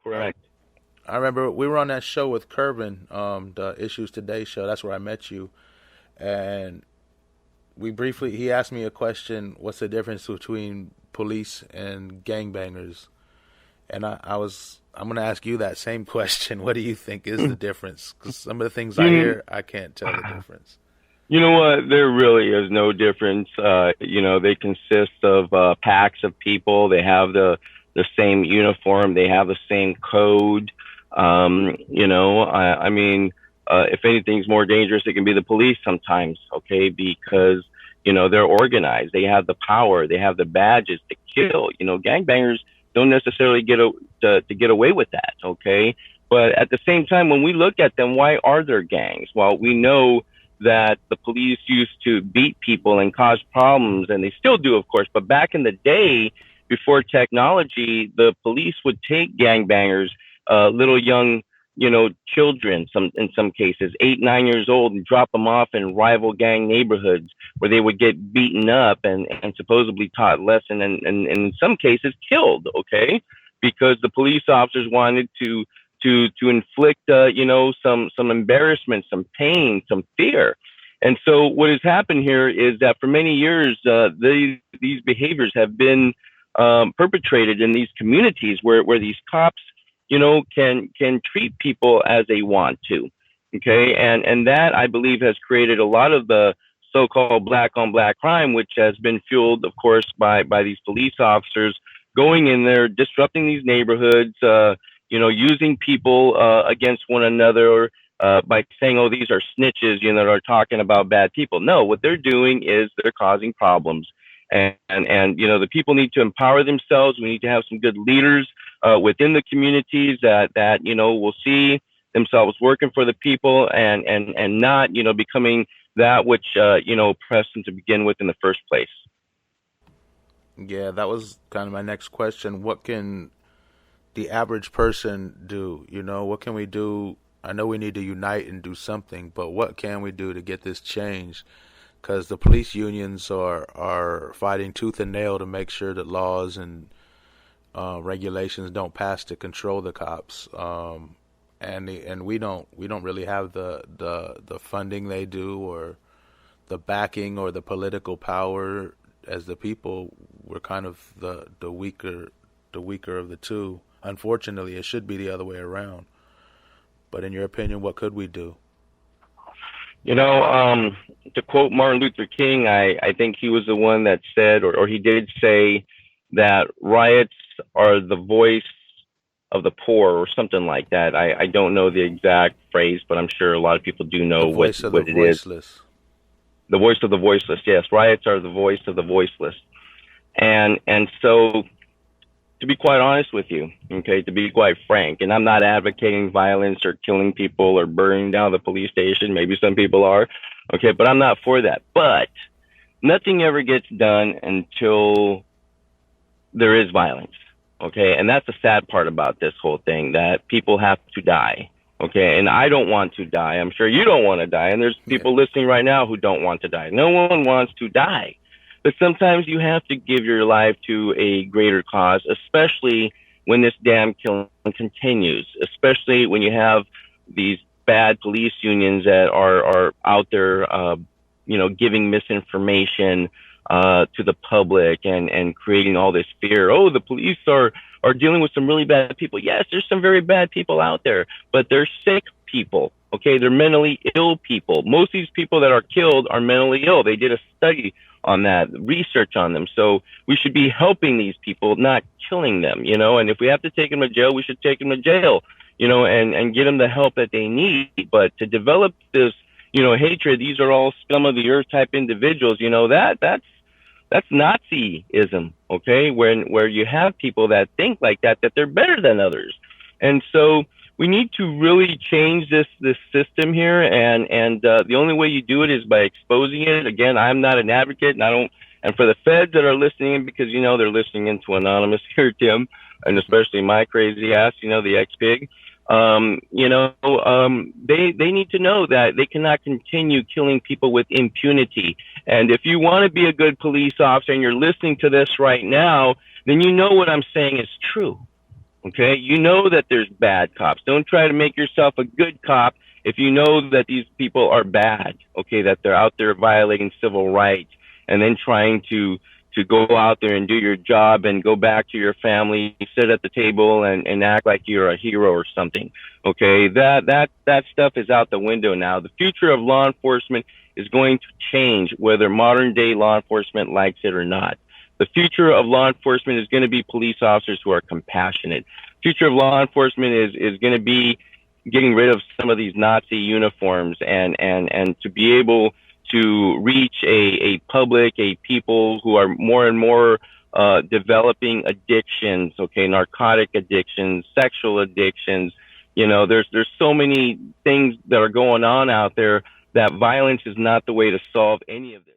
Correct. I remember we were on that show with Kervin, the Issues Today show. That's where I met you, and he asked me a question: what's the difference between police and gangbangers? And I'm gonna ask you that same question. What do you think is the difference? Because some of the things I You hear, I can't tell the difference. You know what? There really is no difference. They consist of packs of people. They have the same uniform. They have the same code. If anything's more dangerous, it can be the police sometimes. Okay, because they're organized. They have the power. They have the badges to kill. Gangbangers don't necessarily to get away with that. Okay, but at the same time, when we look at them, why are there gangs? Well, we know that the police used to beat people and cause problems, and they still do, of course. But back in the day, before technology, the police would take gangbangers, little young, children, in some cases, 8, 9 years old, and drop them off in rival gang neighborhoods where they would get beaten up and supposedly taught lesson, and in some cases killed. Okay, because the police officers wanted to inflict some embarrassment, some pain, some fear. And so what has happened here is that for many years these behaviors have been perpetrated in these communities where these cops can treat people as they want to. Okay, and that, I believe, has created a lot of the so-called black on black crime, which has been fueled, of course, by these police officers going in there, disrupting these neighborhoods, using people against one another, by saying, "Oh, these are snitches," that are talking about bad people. No, what they're doing is they're causing problems, and the people need to empower themselves. We need to have some good leaders within the communities that will see themselves working for the people, and not becoming that which oppressed them to begin with in the first place. Yeah, that was kind of my next question. What can the average person do? What can we do? I know we need to unite and do something, but what can we do to get this changed? Because the police unions are fighting tooth and nail to make sure that laws and regulations don't pass to control the cops. And we don't really have the funding they do, or the backing, or the political power. As the people, we're kind of the weaker of the two. Unfortunately, it should be the other way around. But in your opinion, what could we do? To quote Martin Luther King, I think he was the one that said, or he did say, that riots are the voice of the poor, or something like that. I don't know the exact phrase, but I'm sure a lot of people do The know voice of the what it is. voiceless. The voice of the voiceless. Yes, riots are the voice of the voiceless. And so, to be quite honest with you, okay, to be quite frank, and I'm not advocating violence or killing people or burning down the police station. Maybe some people are, okay, but I'm not for that. But nothing ever gets done until there is violence, okay? And that's the sad part about this whole thing, that people have to die, okay? And I don't want to die. I'm sure you don't want to die. And there's Yeah. people listening right now who don't want to die. No one wants to die. But sometimes you have to give your life to a greater cause, especially when this damn killing continues, especially when you have these bad police unions that are out there, giving misinformation to the public, and creating all this fear. Oh, the police are dealing with some really bad people. Yes, there's some very bad people out there, but they're sick people. Okay, they're mentally ill people. Most of these people that are killed are mentally ill. They did a study on that, research on them. So we should be helping these people, not killing them, and if we have to take them to jail, we should take them to jail, and get them the help that they need. But to develop this, hatred, these are all scum of the earth type individuals, that's Nazism, okay? Where you have people that think like that they're better than others. And so we need to really change this system here, and the only way you do it is by exposing it. Again, I'm not an advocate, and I don't. And for the feds that are listening, because they're listening into anonymous here, Tim, and especially my crazy ass, the ex-pig. They need to know that they cannot continue killing people with impunity. And if you want to be a good police officer and you're listening to this right now, then what I'm saying is true. Okay, you know that there's bad cops. Don't try to make yourself a good cop if you know that these people are bad. Okay, that they're out there violating civil rights and then trying to go out there and do your job and go back to your family, sit at the table and act like you're a hero or something. Okay, that stuff is out the window now. The future of law enforcement is going to change whether modern day law enforcement likes it or not. The future of law enforcement is going to be police officers who are compassionate. Future of law enforcement is going to be getting rid of some of these Nazi uniforms and to be able to reach a public, a people who are more and more developing addictions, okay, narcotic addictions, sexual addictions. You know, there's so many things that are going on out there that violence is not the way to solve any of this.